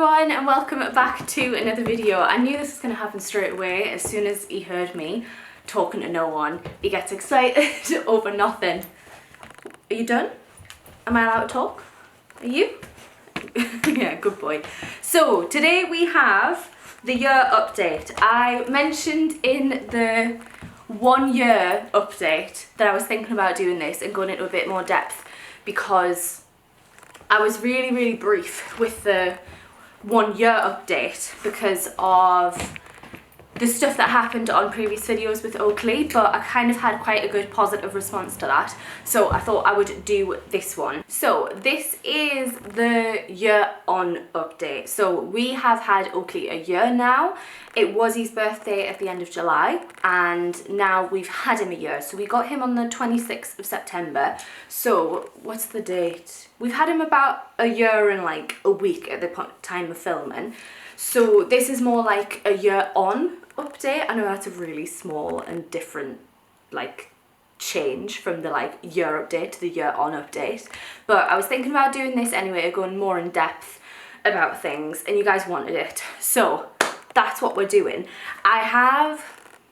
everyone and welcome back to another video. I knew this was going to happen straight away. As soon as he heard me talking to no one, he gets excited over nothing. Are you done? Am I allowed to talk? Are you? Yeah, good boy. So today we have the year update. I mentioned in the 1 year update that I was thinking about doing this and going into a bit more depth because I was really brief with the 1 year update because of the stuff that happened on previous videos with Oakley, but I kind of had quite a good positive response to that, so I thought I would do this one. So this is the year on update. So we have had Oakley a year now. It was his birthday at the end of July and now we've had him a year. So we got him on the 26th of September. So what's the date? We've had him about a year and like a week at the time of filming. So this is more like a year on update. I know that's a really small and different like change from the like year update to the year on update, but I was thinking about doing this anyway, going more in depth about things and you guys wanted it, so that's what we're doing. I have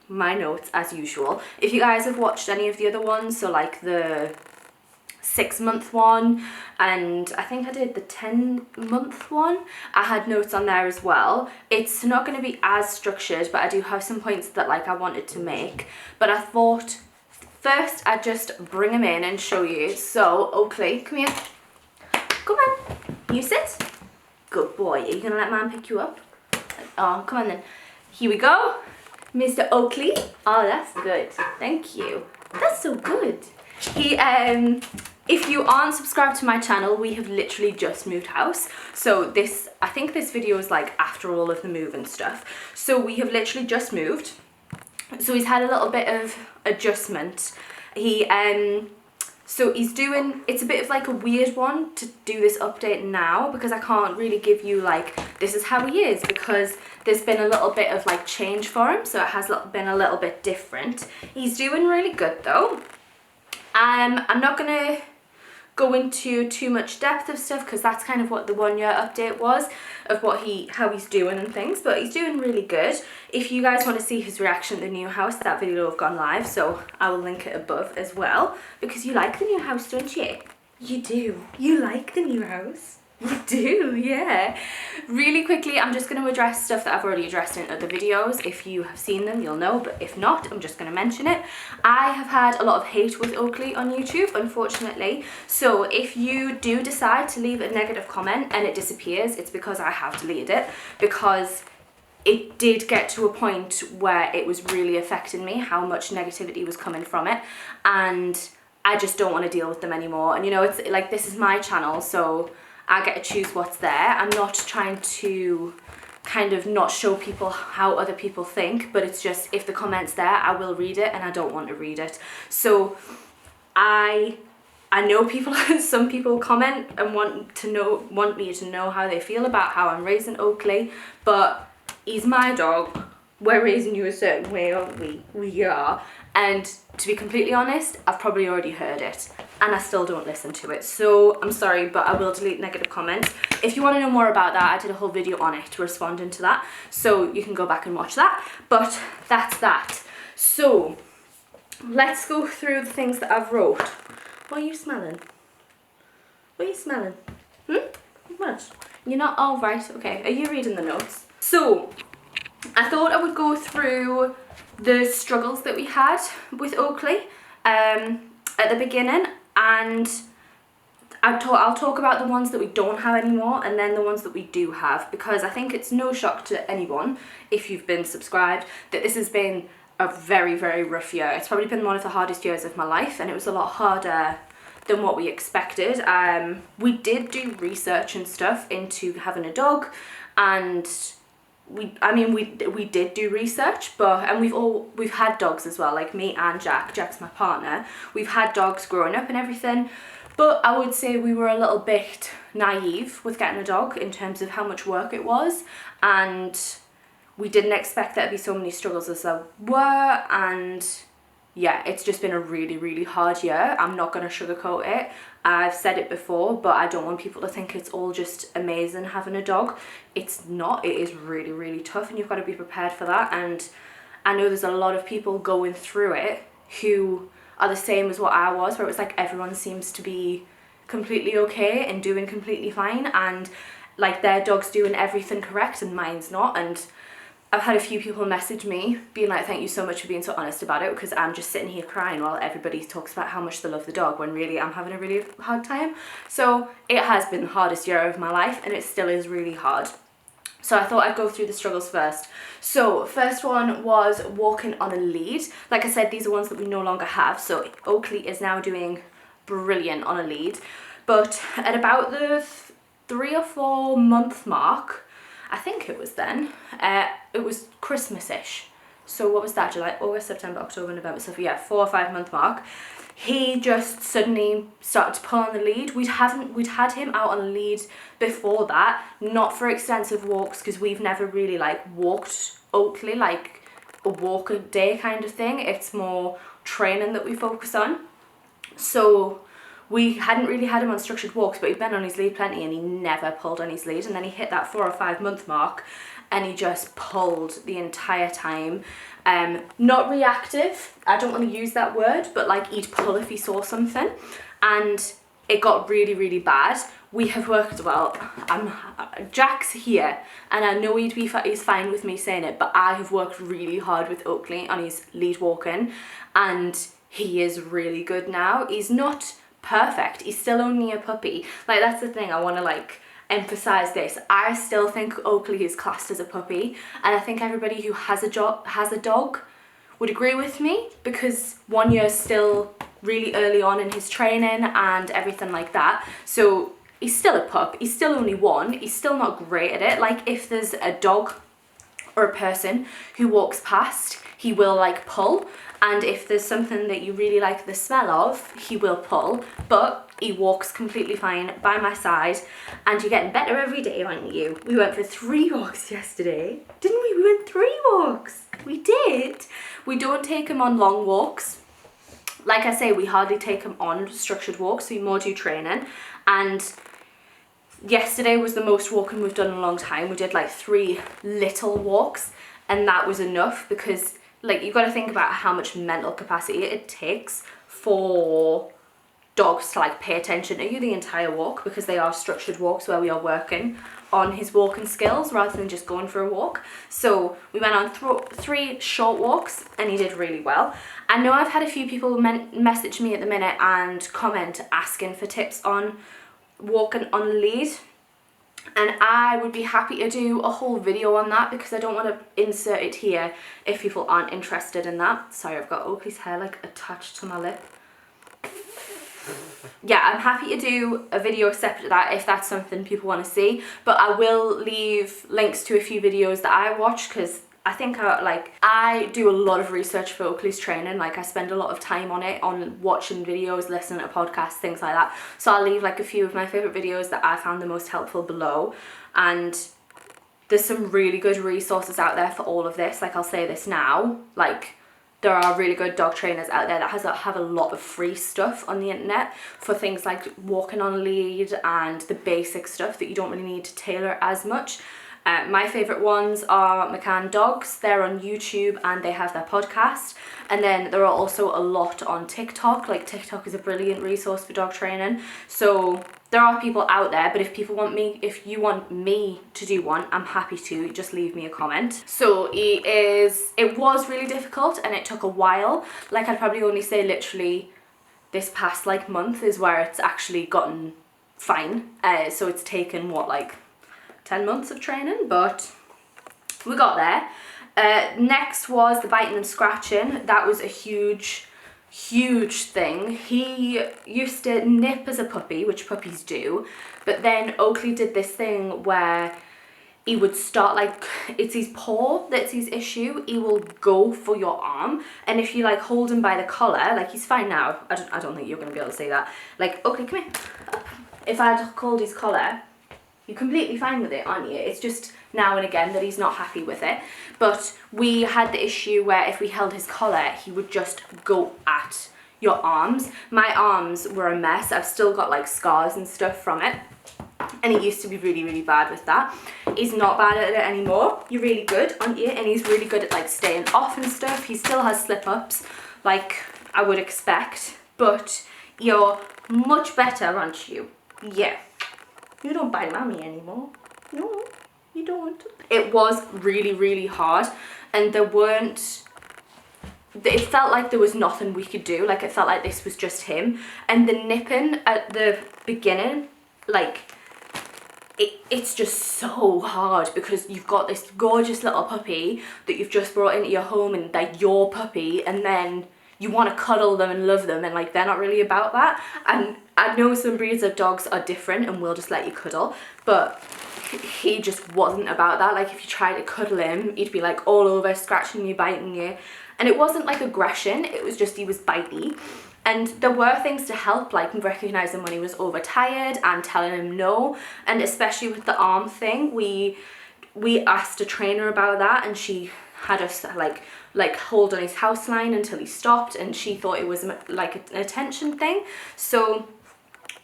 my notes as usual. If you guys have watched any of the other ones, so like the 6-month one and I think I did the 10-month one, I had notes on there as well. It's not going to be as structured, but I do have some points that like I wanted to make, but I thought first I'd just bring them in and show you. So Oakley, come here, come on, you sit, good boy. Are you gonna let man pick you up? Oh, come on then, here we go, Mr. Oakley. Oh, that's good, thank you, that's so good. He if you aren't subscribed to my channel, we have literally just moved house. So this, I think this video is like after all of the move and stuff. So we have literally just moved. So he's had a little bit of adjustment. He so he's doing, it's a bit of like a weird one to do this update now because I can't really give you like this is how he is, because there's been a little bit of like change for him, so it has been a little bit different. He's doing really good though. I'm not gonna go into too much depth of stuff because that's kind of what the 1 year update was, of what how he's doing and things, but he's doing really good. If you guys want to see his reaction to the new house, that video will have gone live, so I will link it above as well, because you like the new house, don't you? You do. You like the new house. You do, yeah. Really quickly, I'm just going to address stuff that I've already addressed in other videos. If you have seen them, you'll know, but if not, I'm just going to mention it. I have had a lot of hate with Oakley on YouTube, unfortunately. So if you do decide to leave a negative comment and it disappears, it's because I have deleted it, because it did get to a point where it was really affecting me, how much negativity was coming from it, and I just don't want to deal with them anymore. And you know, it's like, this is my channel, so I get to choose what's there. I'm not trying to kind of not show people how other people think, but it's just, if the comment's there, I will read it and I don't want to read it. So I know people, some people comment and want me to know how they feel about how I'm raising Oakley, but he's my dog. We're raising you a certain way, aren't we? We are. And to be completely honest, I've probably already heard it and I still don't listen to it. So I'm sorry, but I will delete negative comments. If you want to know more about that, I did a whole video on it responding to that. So you can go back and watch that. But that's that. So let's go through the things that I've wrote. What are you smelling? What are you smelling? What? You're not? Oh, right. Okay. Are you reading the notes? So I thought I would go through the struggles that we had with Oakley at the beginning, and I'll talk about the ones that we don't have anymore and then the ones that we do have, because I think it's no shock to anyone, if you've been subscribed, that this has been a very rough year. It's probably been one of the hardest years of my life, and it was a lot harder than what we expected. We did do research and stuff into having a dog, and we did do research, and we've had dogs as well, like me and Jack's my partner. We've had dogs growing up and everything, but I would say we were a little bit naive with getting a dog in terms of how much work it was, and we didn't expect there to be so many struggles as there were, and yeah, it's just been a really, really hard year. I'm not going to sugarcoat it. I've said it before, but I don't want people to think it's all just amazing having a dog. It's not. It is really, really tough, and you've got to be prepared for that. And I know there's a lot of people going through it who are the same as what I was, where it was like everyone seems to be completely okay and doing completely fine, and like their dog's doing everything correct and mine's not. And I've had a few people message me being like, thank you so much for being so honest about it, because I'm just sitting here crying while everybody talks about how much they love the dog, when really I'm having a really hard time. So it has been the hardest year of my life, and it still is really hard. So I thought I'd go through the struggles first. So first one was walking on a lead. Like I said, these are ones that we no longer have. So Oakley is now doing brilliant on a lead. But at about the 3 or 4 month mark, I think it was then, it was Christmas-ish. So what was that? July, August, September, October, November. So yeah, 4 or 5 month mark. He just suddenly started to pull on the lead. We'd had him out on a lead before that, not for extensive walks, because we've never really like walked Oakley, like a walk a day kind of thing. It's more training that we focus on. So we hadn't really had him on structured walks, but he'd been on his lead plenty, and he never pulled on his lead. And then he hit that 4 or 5 month mark, and he just pulled the entire time. Not reactive, I don't want to use that word, but like he'd pull if he saw something, and it got really, really bad. We have worked, well, Jack's here, and I know he's fine with me saying it, but I have worked really hard with Oakley on his lead walking, and he is really good now. He's not perfect, he's still only a puppy. Like, that's the thing, I want to like emphasize this. I still think Oakley is classed as a puppy, and I think everybody who has a dog would agree with me, because 1 year is still really early on in his training and everything like that. So he's still a pup, he's still only 1, he's still not great at it. Like, if there's a dog or a person who walks past, he will like pull, and if there's something that you really like the smell of, he will pull, but he walks completely fine by my side. And you're getting better every day, aren't you? We went for 3 walks yesterday, didn't we? We went 3 walks. We did. We don't take him on long walks. Like I say, we hardly take him on structured walks, we more do training. And yesterday was the most walking we've done in a long time. We did like 3 little walks, and that was enough, because like, you've got to think about how much mental capacity it takes for dogs to like pay attention to you the entire walk, because they are structured walks where we are working on his walking skills rather than just going for a walk. So we went on 3 short walks, and he did really well. I know I've had a few people message me at the minute and comment asking for tips on walking on a lead, and I would be happy to do a whole video on that, because I don't want to insert it here if people aren't interested in that. Sorry, I've got Oakley's hair like attached to my lip. Yeah, I'm happy to do a video separate to that if that's something people want to see, but I will leave links to a few videos that I watch, because I think I do a lot of research for Oakley's training. Like, I spend a lot of time on it, on watching videos, listening to podcasts, things like that. So I'll leave like a few of my favorite videos that I found the most helpful below, and there's some really good resources out there for all of this. Like, I'll say this now, like, there are really good dog trainers out there that have a lot of free stuff on the internet for things like walking on a lead and the basic stuff that you don't really need to tailor as much. My favourite ones are McCann Dogs. They're on YouTube and they have their podcast. And then there are also a lot on TikTok. Like, TikTok is a brilliant resource for dog training. So there are people out there, but if you want me to do one, I'm happy to. Just leave me a comment. So it was really difficult, and it took a while. Like, I'd probably only say literally this past like month is where it's actually gotten fine. So it's taken what, like 10 months of training, but we got there. Next was the biting and scratching. That was a huge thing. He used to nip as a puppy, which puppies do, but then Oakley did this thing where he would start, like, it's his paw that's his issue. He will go for your arm, and if you like hold him by the collar, like, he's fine now. I don't think you're gonna be able to see that. Like, Oakley, come here. If I'd hold his collar, You're completely fine with it, aren't you? It's just now and again that he's not happy with it. But we had the issue where if we held his collar, he would just go at your arms. My arms were a mess. I've still got like scars and stuff from it. And he used to be really, really bad with that. He's not bad at it anymore. You're really good, aren't you? And he's really good at like staying off and stuff. He still has slip-ups, like I would expect. But you're much better, aren't you? Yeah. You don't bite mommy anymore. No, you don't. It was really, really hard. And it felt like there was nothing we could do. Like, it felt like this was just him. And the nipping at the beginning, like, it's just so hard because you've got this gorgeous little puppy that you've just brought into your home and they're your puppy, and then you want to cuddle them and love them, and like they're not really about that. And I know some breeds of dogs are different and will just let you cuddle, but he just wasn't about that. Like, if you tried to cuddle him, he'd be like all over, scratching you, biting you. And it wasn't like aggression, it was just he was bitey. And there were things to help, like recognising when he was overtired and telling him no. And especially with the arm thing, we asked a trainer about that, and she had us like hold on his house line until he stopped, and she thought it was like an attention thing. So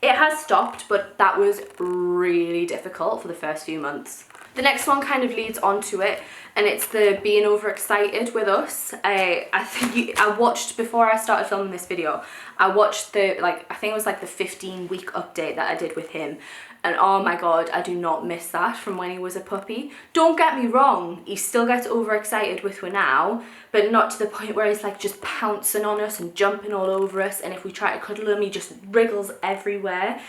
it has stopped, but that was really difficult for the first few months. The next one kind of leads on to it, and it's the being overexcited with us. I watched, before I started filming this video, I watched the, like, I think it was like the 15-week update that I did with him, and oh my god, I do not miss that from when he was a puppy. Don't get me wrong, he still gets overexcited with her now, but not to the point where he's like just pouncing on us and jumping all over us, and if we try to cuddle him, he just wriggles everywhere.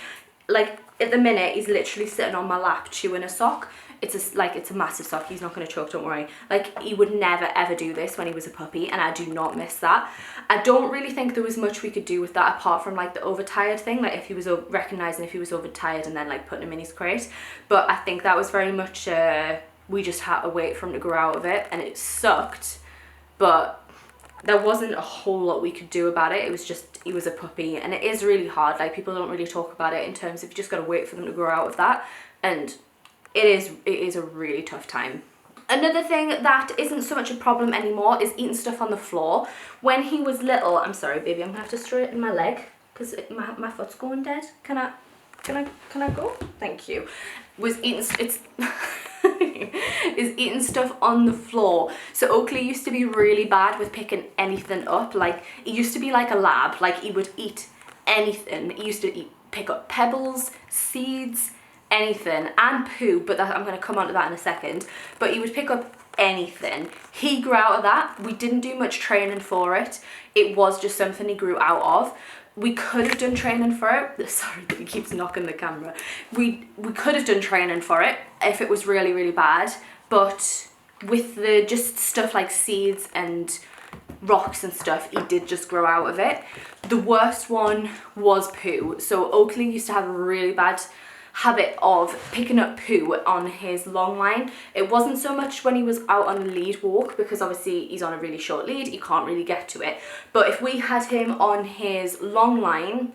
Like, at the minute, he's literally sitting on my lap chewing a sock. It's a massive sock. He's not going to choke, don't worry. Like, he would never ever do this when he was a puppy, and I do not miss that. I don't really think there was much we could do with that apart from like the overtired thing, like if he was recognising if he was overtired and then like putting him in his crate. But I think that was very much we just had to wait for him to grow out of it, and it sucked, but there wasn't a whole lot we could do about it. It was just, he was a puppy, and it is really hard. Like, people don't really talk about it in terms of you just got to wait for them to grow out of that, and it is a really tough time. Another thing that isn't so much a problem anymore is eating stuff on the floor. When he was little, I'm sorry baby, I'm gonna have to straighten my leg because my foot's going dead. Can I go? Thank you. Was eating is eating stuff on the floor. So Oakley used to be really bad with picking anything up. Like, he used to be like a lab. Like, he would eat anything. He used to pick up pebbles, seeds, anything, and poo, but I'm going to come on to that in a second. But he would pick up anything. He grew out of that. We didn't do much training for it. It was just something he grew out of. We could have done training for it. Sorry that he keeps knocking the camera. We could have done training for it if it was really, really bad, but with the just stuff like seeds and rocks and stuff, he did just grow out of it. The worst one was poo. So Oakley used to have a really bad habit of picking up poo on his long line. It wasn't so much when he was out on a lead walk, because obviously he's on a really short lead, you can't really get to it. But if we had him on his long line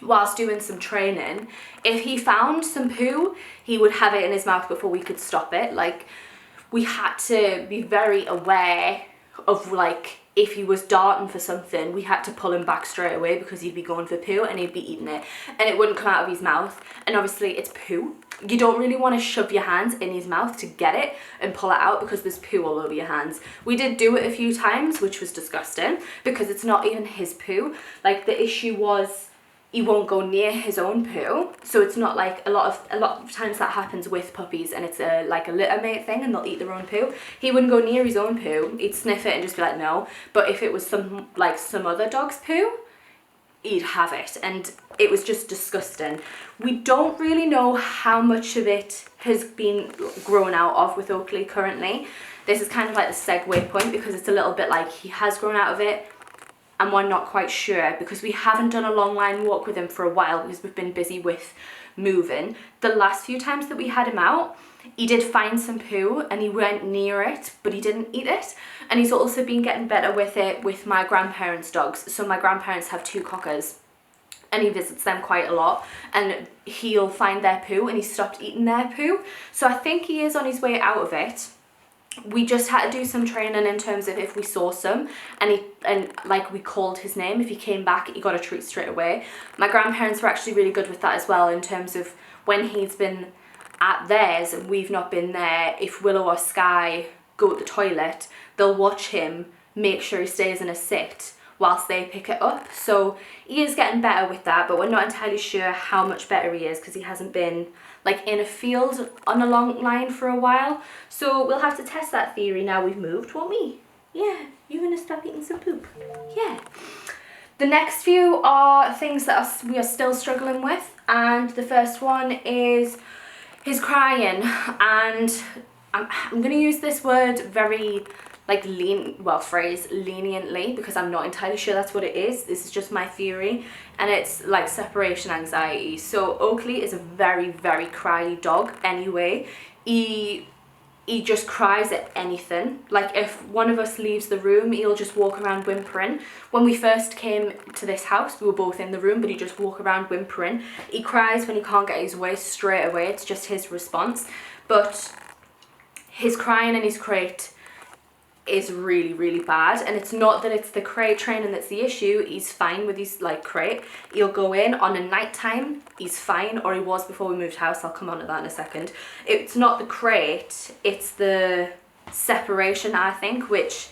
whilst doing some training, if he found some poo, he would have it in his mouth before we could stop it. Like, we had to be very aware of, like, if he was darting for something, we had to pull him back straight away because he'd be going for poo and he'd be eating it and it wouldn't come out of his mouth. And obviously it's poo. You don't really want to shove your hands in his mouth to get it and pull it out because there's poo all over your hands. We did do it a few times, which was disgusting because it's not even his poo. Like, the issue was he won't go near his own poo. So it's not like a lot of times that happens with puppies, and it's like a litter mate thing and they'll eat their own poo. He wouldn't go near his own poo. He'd sniff it and just be like, no. But if it was some other dog's poo, he'd have it, and it was just disgusting. We don't really know how much of it has been grown out of with Oakley currently. This is kind of like the segue point because it's a little bit like he has grown out of it and we're not quite sure because we haven't done a long line walk with him for a while because we've been busy with moving. The last few times that we had him out, he did find some poo and he went near it, but he didn't eat it. And he's also been getting better with it with my grandparents' dogs. So my grandparents have 2 cockers. and he visits them quite a lot, and he'll find their poo, and he stopped eating their poo. So I think he is on his way out of it. We just had to do some training in terms of if we saw some and like we called his name, if he came back, he got a treat straight away. My grandparents were actually really good with that as well, in terms of when he's been at theirs and we've not been there, if Willow or Sky go to the toilet, they'll watch him, make sure he stays in a sit whilst they pick it up. So he is getting better with that, but we're not entirely sure how much better he is because he hasn't been like in a field on a long line for a while. So we'll have to test that theory now we've moved, won't we? Yeah, you're gonna stop eating some poop. Yeah. The next few are things that we are still struggling with, and the first one is his crying, and I'm gonna use this word very like phrase leniently, because I'm not entirely sure that's what it is. This is just my theory, and it's like separation anxiety. So Oakley is a very, very cryy dog anyway. He just cries at anything. Like if one of us leaves the room, he'll just walk around whimpering. When we first came to this house, we were both in the room, but he just walk around whimpering. He cries when he can't get his way straight away. It's just his response. But his crying in his crate is really, really bad, and it's not that it's the crate training that's the issue. He's fine with his like crate. He'll go in on a night time, he's fine, or he was before we moved house. I'll come on to that in a second. It's not the crate, it's the separation, I think, which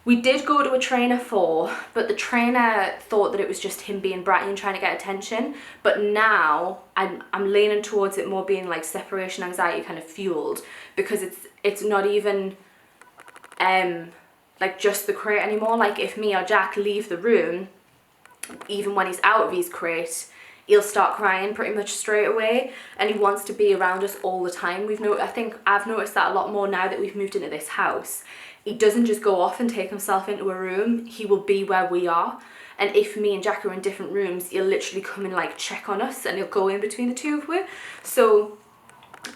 we did go to a trainer for, but the trainer thought that it was just him being bratty and trying to get attention. But now I'm leaning towards it more being like separation anxiety kind of fueled, because it's not even like just the crate anymore. Like if me or Jack leave the room, even when he's out of his crate, he'll start crying pretty much straight away, and he wants to be around us all the time. I think I've noticed that a lot more now that we've moved into this house. He doesn't just go off and take himself into a room, he will be where we are. And if me and Jack are in different rooms, he'll literally come and like check on us, and he'll go in between the two of us. So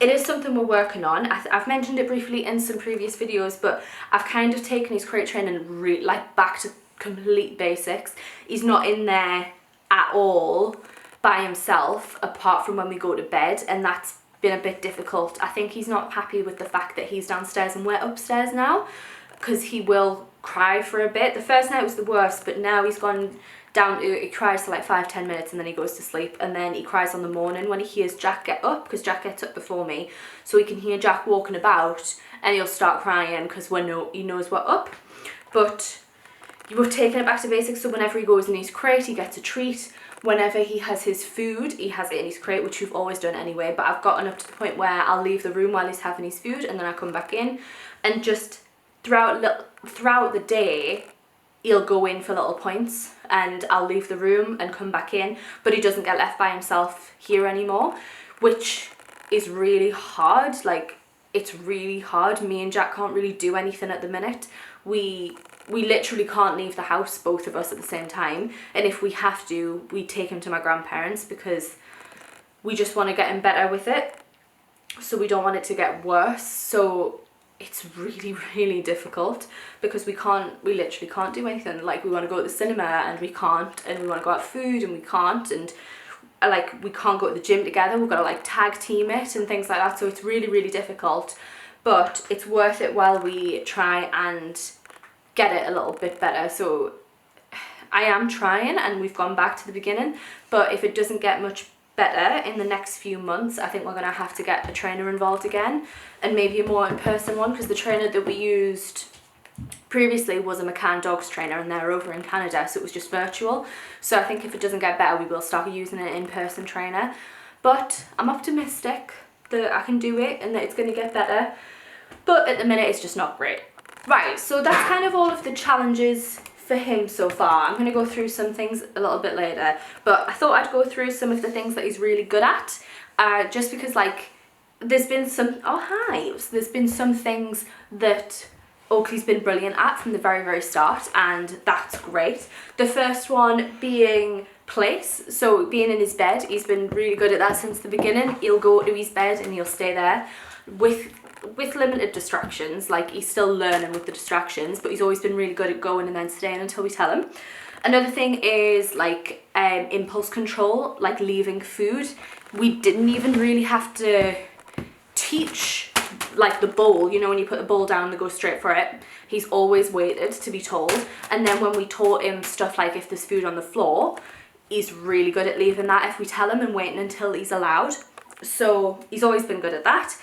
it is something we're working on. I've mentioned it briefly in some previous videos, but I've kind of taken his crate training like back to complete basics. He's not in there at all by himself, apart from when we go to bed, and that's been a bit difficult. I think he's not happy with the fact that he's downstairs and we're upstairs now, because he will cry for a bit. The first night was the worst, but now he's gone down to, he cries for like 5-10 minutes and then he goes to sleep, and then he cries on the morning when he hears Jack get up, because Jack gets up before me, so he can hear Jack walking about, and he'll start crying because he knows we're up. But we're taking it back to basics, so whenever he goes in his crate, he gets a treat. Whenever he has his food, he has it in his crate, which we've always done anyway, but I've gotten up to the point where I'll leave the room while he's having his food, and then I come back in, and just throughout the day, he'll go in for little points, and I'll leave the room and come back in, but he doesn't get left by himself here anymore, which is really hard. Like, it's really hard. Me and Jack can't really do anything at the minute. We literally can't leave the house, both of us at the same time, and if we have to, we take him to my grandparents, because we just want to get him better with it, so we don't want it to get worse. So it's really, really difficult, because we literally can't do anything. Like, we want to go to the cinema and we can't, and we want to go out food and we can't, and like we can't go to the gym together. We've got to like tag team it and things like that. So it's really, really difficult, but it's worth it while we try and get it a little bit better. So I am trying, and we've gone back to the beginning, but if it doesn't get much better in the next few months, I think we're going to have to get a trainer involved again, and maybe a more in-person one, because the trainer that we used previously was a McCann Dogs trainer, and they're over in Canada, so it was just virtual. So I think if it doesn't get better, we will start using an in-person trainer, but I'm optimistic that I can do it and that it's going to get better, but at the minute it's just not great. Right, so that's kind of all of the challenges for him so far. I'm going to go through some things a little bit later, but I thought I'd go through some of the things that he's really good at, just because like there's been some there's been some things that Oakley's been brilliant at from the very, very start, and that's great. The first one being place, so being in his bed. He's been really good at that since the beginning. He'll go to his bed and he'll stay there with limited distractions. Like, he's still learning with the distractions, but he's always been really good at going and then staying until we tell him. Another thing is like impulse control, like leaving food. We didn't even really have to teach like the bowl, you know, when you put the bowl down to go straight for it. He's always waited to be told. And then when we taught him stuff like if there's food on the floor, he's really good at leaving that if we tell him and waiting until he's allowed. So he's always been good at that.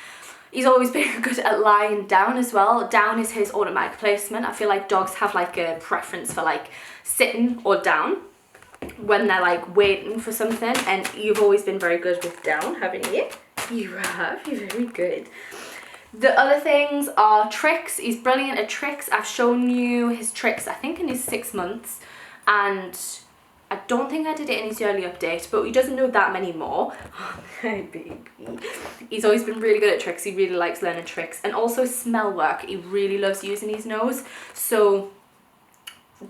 He's always been good at lying down as well. Down is his automatic placement. I feel like dogs have like a preference for like sitting or down when they're like waiting for something, and you've always been very good with down, haven't you? You have, you're very good. The other things are tricks. He's brilliant at tricks. I've shown you his tricks, I think in his 6 months, and I don't think I did it in his yearly update, but he doesn't know that many more. Oh, my baby. He's always been really good at tricks. He really likes learning tricks. And also smell work. He really loves using his nose. So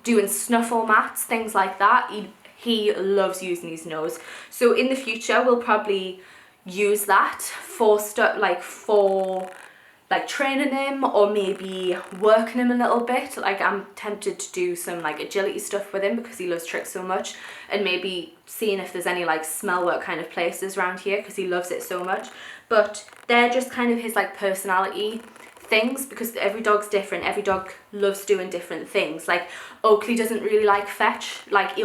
doing snuffle mats, things like that, he loves using his nose. So in the future, we'll probably use that for stuff like training him, or maybe working him a little bit. Like I'm tempted to do some like agility stuff with him because he loves tricks so much, and maybe seeing if there's any like smell work kind of places around here because he loves it so much. But they're just kind of his like personality things, because every dog's different. Every dog loves doing different things. Like Oakley doesn't really like fetch. Like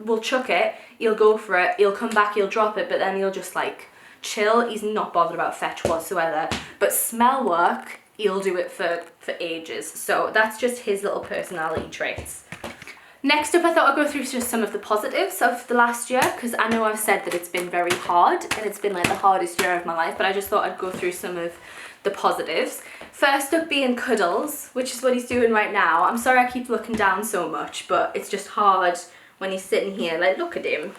we'll chuck it, he'll go for it, he'll come back, he'll drop it, but then he'll just like chill. He's not bothered about fetch whatsoever. But smell work, he'll do it for ages. So that's just his little personality traits. Next up, I thought I'd go through just some of the positives of the last year, because I know I've said that it's been very hard and it's been like the hardest year of my life, but I just thought I'd go through some of the positives. First up being cuddles, which is what he's doing right now. I'm sorry I keep looking down so much, but it's just hard when he's sitting here. Like, look at him.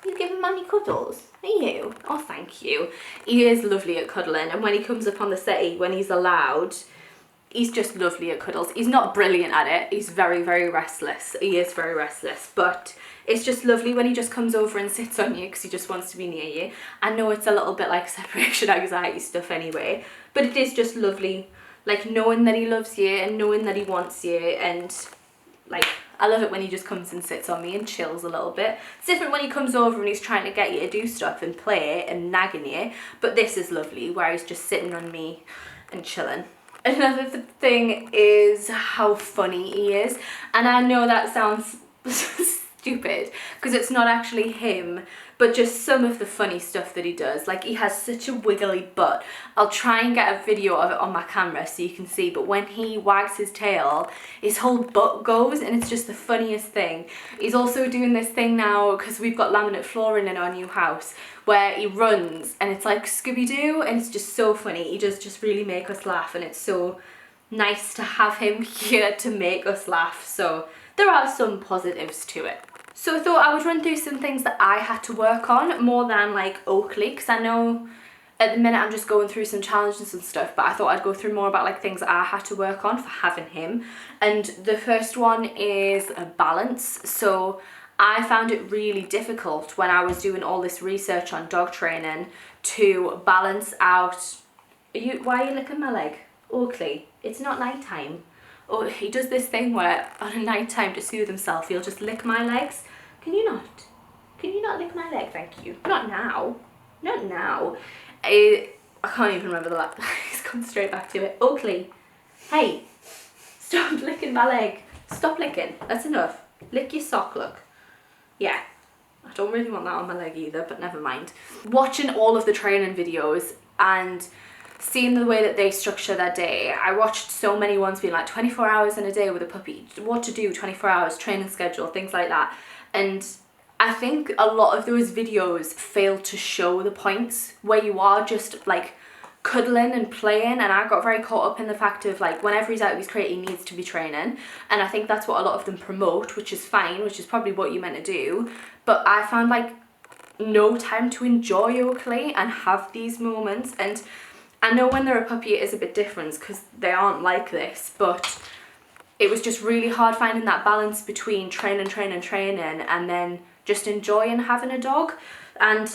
You giving mummy cuddles? Are you? Oh, thank you. He is lovely at cuddling, and when he comes up on the settee, when he's allowed, he's just lovely at cuddles. He's not brilliant at it. He's very, very restless. He is very restless, but it's just lovely when he just comes over and sits on you because he just wants to be near you. I know it's a little bit like separation anxiety stuff anyway, but it is just lovely, like knowing that he loves you and knowing that he wants you. And like, I love it when he just comes and sits on me and chills a little bit. It's different when he comes over and he's trying to get you to do stuff and play and nagging you, but this is lovely where he's just sitting on me and chilling. Another thing is how funny he is, and I know that sounds stupid because it's not actually him, but just some of the funny stuff that he does. Like, he has such a wiggly butt. I'll try and get a video of it on my camera so you can see, but when he wags his tail, his whole butt goes, and it's just the funniest thing. He's also doing this thing now because we've got laminate flooring in our new house where he runs and it's like Scooby-Doo, and it's just so funny. He does just really make us laugh, and it's so nice to have him here to make us laugh. So there are some positives to it. So I thought I would run through some things that I had to work on more than like Oakley, because I know at the minute I'm just going through some challenges and stuff, but I thought I'd go through more about like things that I had to work on for having him. And the first one is a balance. So I found it really difficult when I was doing all this research on dog training to balance out. Why are you licking my leg? Oakley, it's not nighttime. Or he does this thing where on a night time to soothe himself, he'll just lick my legs. Can you not lick my leg? Thank you. Not now. Not now. I can't even remember the last. He's come straight back to it. Oakley, hey, stop licking my leg. Stop licking. That's enough. Lick your sock, look. Yeah. I don't really want that on my leg either, but never mind. Watching all of the training videos and seeing the way that they structure their day, I watched so many ones being like 24 hours in a day with a puppy, what to do, 24 hours, training schedule, things like that. And I think a lot of those videos fail to show the points where you are just like cuddling and playing, and I got very caught up in the fact of like whenever he's out of his crate he needs to be training, and I think that's what a lot of them promote, which is fine, which is probably what you're meant to do, but I found like no time to enjoy Oakley and have these moments. And I know when they're a puppy it is a bit different because they aren't like this, but it was just really hard finding that balance between training and then just enjoying having a dog. And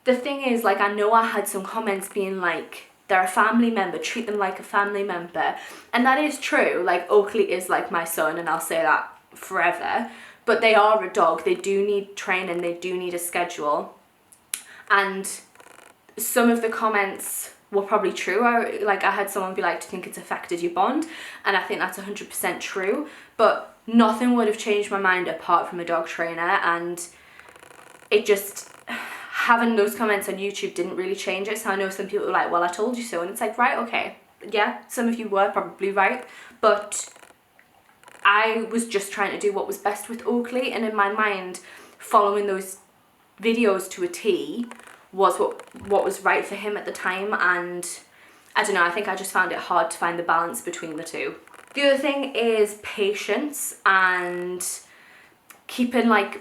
the thing is, like, I know I had some comments being like, they're a family member, treat them like a family member, and that is true. Like, Oakley is like my son, and I'll say that forever, but they are a dog. They do need training, they do need a schedule. And some of the comments were probably true. I had someone be like, to think it's affected your bond, and I think that's 100% true, but nothing would have changed my mind apart from a dog trainer. And it just, having those comments on YouTube didn't really change it. So I know some people were like, well, I told you so, and it's like, right, okay, yeah, some of you were probably right, but I was just trying to do what was best with Oakley, and in my mind, following those videos to a T was what was right for him at the time. And I don't know, I think I just found it hard to find the balance between the two. The other thing is patience and keeping I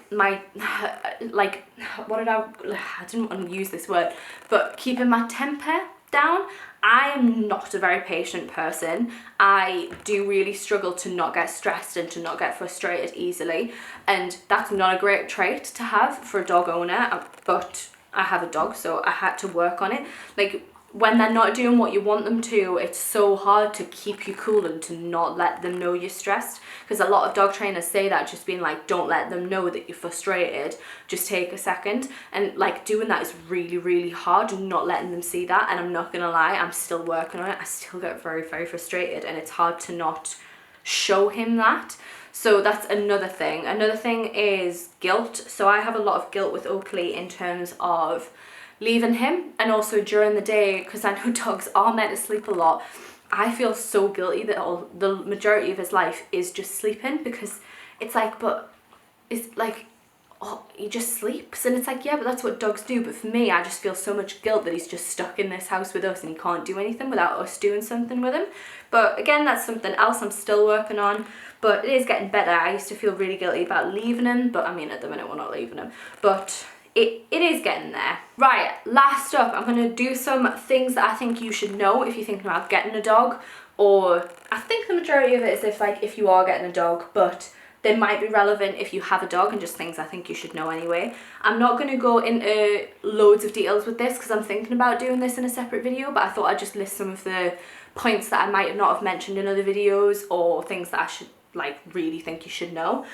didn't want to use this word, but keeping my temper down. I am not a very patient person. I do really struggle to not get stressed and to not get frustrated easily, and that's not a great trait to have for a dog owner, but I have a dog, so I had to work on it. Like, when they're not doing what you want them to, it's so hard to keep you cool and to not let them know you're stressed, because a lot of dog trainers say that, just being like, don't let them know that you're frustrated, just take a second. And like, doing that is really, really hard, and not letting them see that. And I'm not gonna lie, I'm still working on it. I still get very, very frustrated, and it's hard to not show him that. So that's another thing. Another thing is guilt. So I have a lot of guilt with Oakley in terms of leaving him, and also during the day, because I know dogs are meant to sleep a lot. I feel so guilty that the majority of his life is just sleeping, because it's like, but it's like, oh, he just sleeps, and it's like, yeah, but that's what dogs do. But for me, I just feel so much guilt that he's just stuck in this house with us and he can't do anything without us doing something with him. But again, that's something else I'm still working on, but it is getting better. I used to feel really guilty about leaving him, but I mean, at the minute we're not leaving him, but it is getting there. Right, last up, I'm going to do some things that I think you should know if you're thinking about getting a dog, or I think the majority of it is if you are getting a dog, but they might be relevant if you have a dog, and just things I think you should know anyway. I'm not going to go into loads of details with this because I'm thinking about doing this in a separate video, but I thought I'd just list some of the points that I might not have mentioned in other videos, or things that I should really think you should know.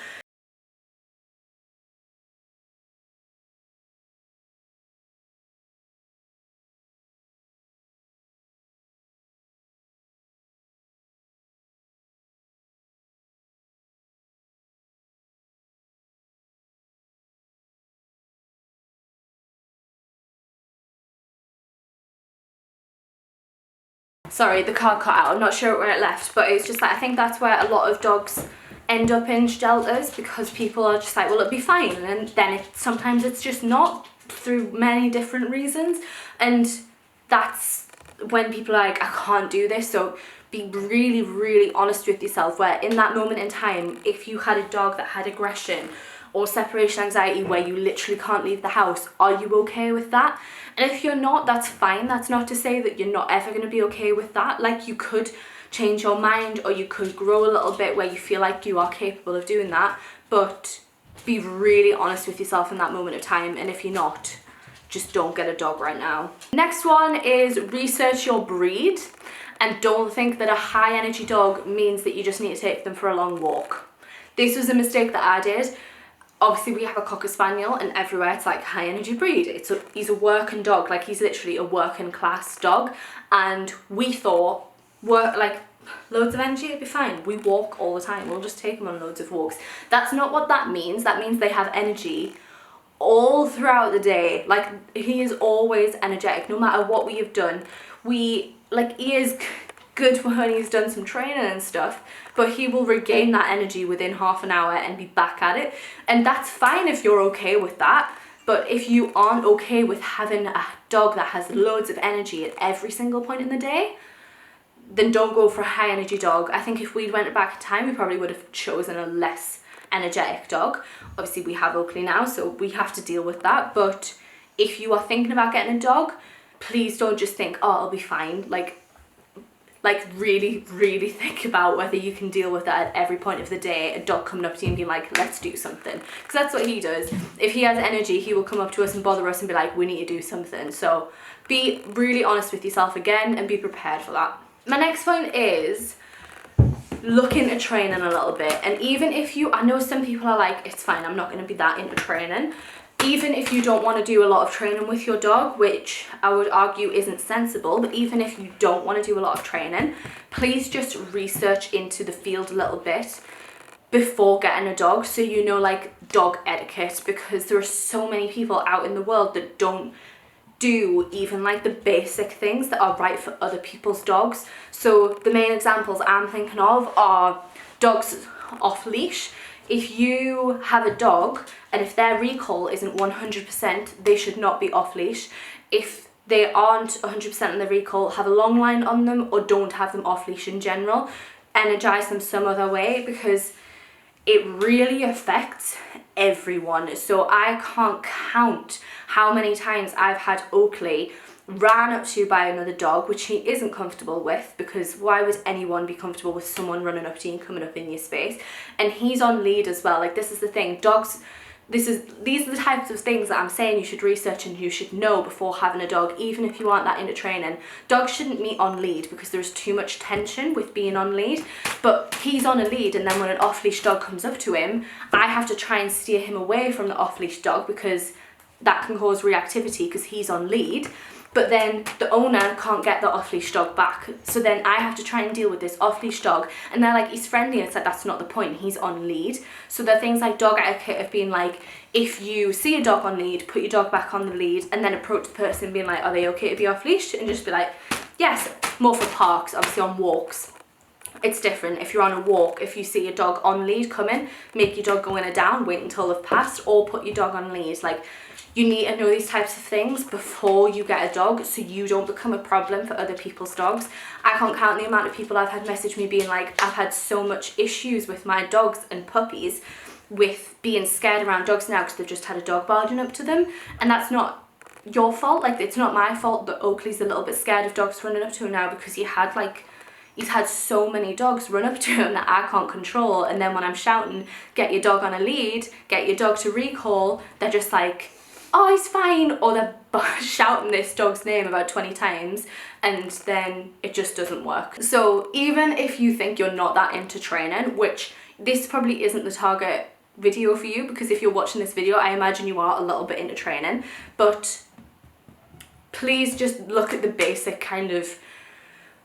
Sorry, the car cut out. I'm not sure where it left, but it's just I think that's where a lot of dogs end up in shelters, because people are just like, well, it'll be fine, and then sometimes it's just not, through many different reasons. And that's when people are like, I can't do this. So be really, really honest with yourself, where in that moment in time, if you had a dog that had aggression or separation anxiety where you literally can't leave the house, are you okay with that? And if you're not, that's fine. That's not to say that you're not ever going to be okay with that. Like, you could change your mind, or you could grow a little bit where you feel like you are capable of doing that, but be really honest with yourself in that moment of time. And if you're not, just don't get a dog right now. Next one is research your breed, and don't think that a high energy dog means that you just need to take them for a long walk. This was a mistake that I did. Obviously we have a Cocker Spaniel, and everywhere it's like high energy breed. He's a working dog, like he's literally a working class dog, and we thought loads of energy, it'd be fine. We walk all the time, we'll just take them on loads of walks. That's not what that means. That means they have energy all throughout the day. Like, he is always energetic no matter what we have done. He is good when he's done some training and stuff, but he will regain that energy within half an hour and be back at it. And that's fine if you're okay with that. But if you aren't okay with having a dog that has loads of energy at every single point in the day, then don't go for a high energy dog. I think if we went back in time, we probably would have chosen a less energetic dog. Obviously we have Oakley now, so we have to deal with that. But if you are thinking about getting a dog, please don't just think, oh, I'll be fine. Like really, really think about whether you can deal with that at every point of the day. A dog coming up to you and being like, let's do something. Because that's what he does. If he has energy, he will come up to us and bother us and be like, we need to do something. So be really honest with yourself again, and be prepared for that. My next point is look into training a little bit. And even if you, I know some people are like, it's fine, I'm not going to be that into training. Even if you don't want to do a lot of training with your dog, which I would argue isn't sensible, but even if you don't want to do a lot of training, please just research into the field a little bit before getting a dog, so you know, like, dog etiquette, because there are so many people out in the world that don't do even like the basic things that are right for other people's dogs. So the main examples I'm thinking of are dogs off leash. If you have a dog and if their recall isn't 100%, they should not be off leash. If they aren't 100% on the recall, have a long line on them, or don't have them off leash in general. Energize them some other way, because it really affects everyone. So I can't count how many times I've had Oakley ran up to by another dog, which he isn't comfortable with, because why would anyone be comfortable with someone running up to you and coming up in your space? And he's on lead as well. Like, this is the thing, dogs, these are the types of things that I'm saying you should research and you should know before having a dog, even if you aren't that into training. Dogs shouldn't meet on lead because there's too much tension with being on lead, but he's on a lead, and then when an off-leash dog comes up to him, I have to try and steer him away from the off-leash dog, because that can cause reactivity because he's on lead. But then the owner can't get the off-leash dog back. So then I have to try and deal with this off-leash dog. And they're like, he's friendly. And it's like, that's not the point. He's on lead. So there are things like dog etiquette of being like, if you see a dog on lead, put your dog back on the lead, and then approach the person being like, are they okay to be off-leash? And just be like, yes, more for parks, obviously on walks. It's different. If you're on a walk, if you see a dog on lead coming, make your dog go in a down, wait until they've passed, or put your dog on lead. Like, you need to know these types of things before you get a dog, so you don't become a problem for other people's dogs. I can't count the amount of people I've had message me being like, I've had so much issues with my dogs and puppies with being scared around dogs now because they've just had a dog barging up to them. And that's not your fault. Like, it's not my fault that Oakley's a little bit scared of dogs running up to him now, because he's had so many dogs run up to him that I can't control. And then when I'm shouting, get your dog on a lead, get your dog to recall, they're just like, oh, he's fine, or they're shouting this dog's name about 20 times, and then it just doesn't work. So even if you think you're not that into training, which this probably isn't the target video for you, because if you're watching this video, I imagine you are a little bit into training, but please just look at the basic kind of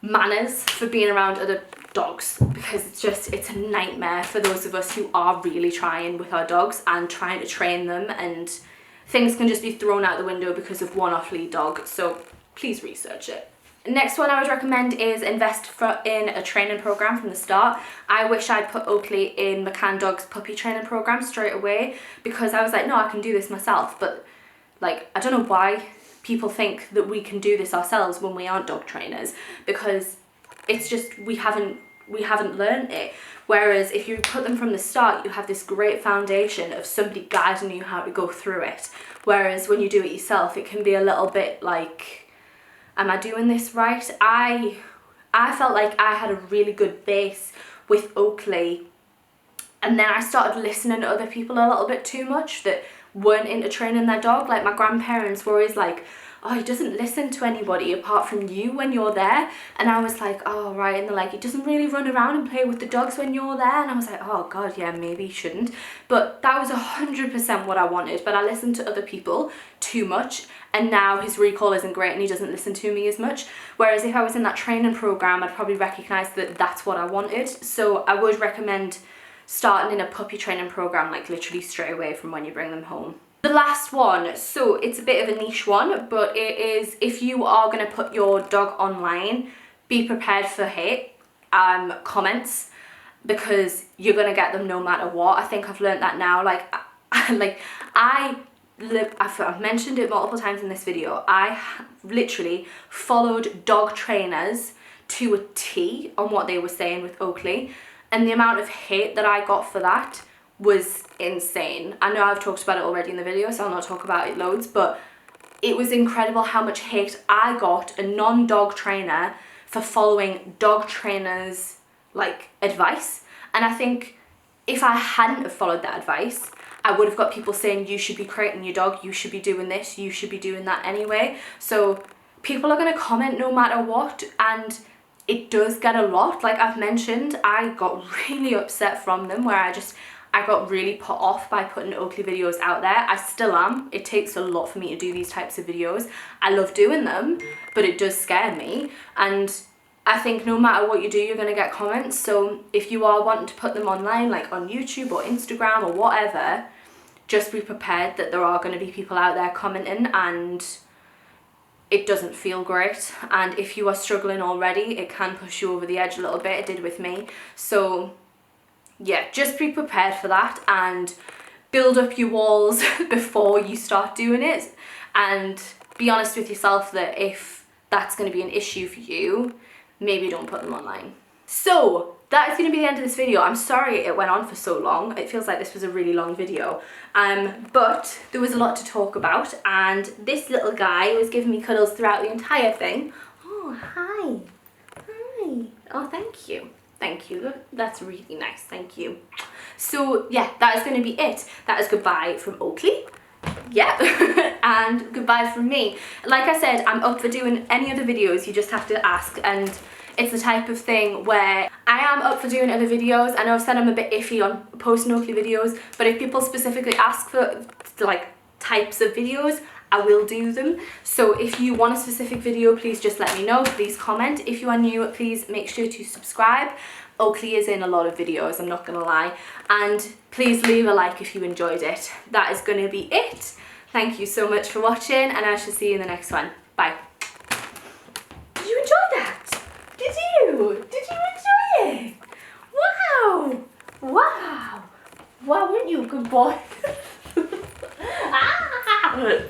manners for being around other dogs, because it's a nightmare for those of us who are really trying with our dogs and trying to train them, and things can just be thrown out the window because of one off-lead dog. So please research it. Next one I would recommend is invest in a training program from the start. I wish I'd put Oakley in McCann Dog's puppy training program straight away, because I was like, no, I can do this myself. But like, I don't know why people think that we can do this ourselves when we aren't dog trainers, because it's just, we haven't learned it. Whereas if you put them from the start, you have this great foundation of somebody guiding you how to go through it. Whereas when you do it yourself, it can be a little bit like, am I doing this right? I felt like I had a really good base with Oakley, and then I started listening to other people a little bit too much that weren't into training their dog. Like, my grandparents were always like, oh, he doesn't listen to anybody apart from you when you're there. And I was like, oh, right. And they're like, he doesn't really run around and play with the dogs when you're there. And I was like, oh God, yeah, maybe he shouldn't. But that was 100% what I wanted. But I listened to other people too much, and now his recall isn't great and he doesn't listen to me as much. Whereas if I was in that training program, I'd probably recognize that that's what I wanted. So I would recommend starting in a puppy training program, like literally straight away from when you bring them home. The last one, so it's a bit of a niche one, but it is, if you are going to put your dog online, be prepared for hate comments, because you're going to get them no matter what. I think I've learned that now. I've mentioned it multiple times in this video. I literally followed dog trainers to a T on what they were saying with Oakley, and the amount of hate that I got for that was insane. I know I've talked about it already in the video, so I'll not talk about it loads, but it was incredible how much hate I got, a non-dog trainer, for following dog trainers' like advice. And I think if I hadn't have followed that advice, I would have got people saying, you should be crating your dog, you should be doing this, you should be doing that anyway. So people are going to comment no matter what, and it does get a lot. Like I've mentioned, I got really upset from them, where I got really put off by putting Oakley videos out there. I still am. It takes a lot for me to do these types of videos. I love doing them, but it does scare me. And I think no matter what you do, you're going to get comments. So if you are wanting to put them online, like on YouTube or Instagram or whatever, just be prepared that there are going to be people out there commenting, and it doesn't feel great. And if you are struggling already, it can push you over the edge a little bit. It did with me. So yeah, just be prepared for that and build up your walls before you start doing it, and be honest with yourself that if that's going to be an issue for you, maybe don't put them online. So that is going to be the end of this video. I'm sorry it went on for so long. It feels like this was a really long video. But there was a lot to talk about, and this little guy was giving me cuddles throughout the entire thing. Oh, hi. Hi. Oh, thank you. Thank you. That's really nice. Thank you. So yeah, that is going to be it. That is goodbye from Oakley. Yeah. And goodbye from me. Like I said, I'm up for doing any other videos. You just have to ask, and it's the type of thing where I am up for doing other videos. I know I've said I'm a bit iffy on posting Oakley videos, but if people specifically ask for like types of videos, I will do them. So if you want a specific video, please just let me know. Please comment. If you are new, please make sure to subscribe. Oakley is in a lot of videos, I'm not gonna lie. And please leave a like if you enjoyed it. That is gonna be it. Thank you so much for watching, and I shall see you in the next one. Bye. Did you enjoy that? Did you? Did you enjoy it? Wow. Wow. Wow, weren't you a good boy? Ah!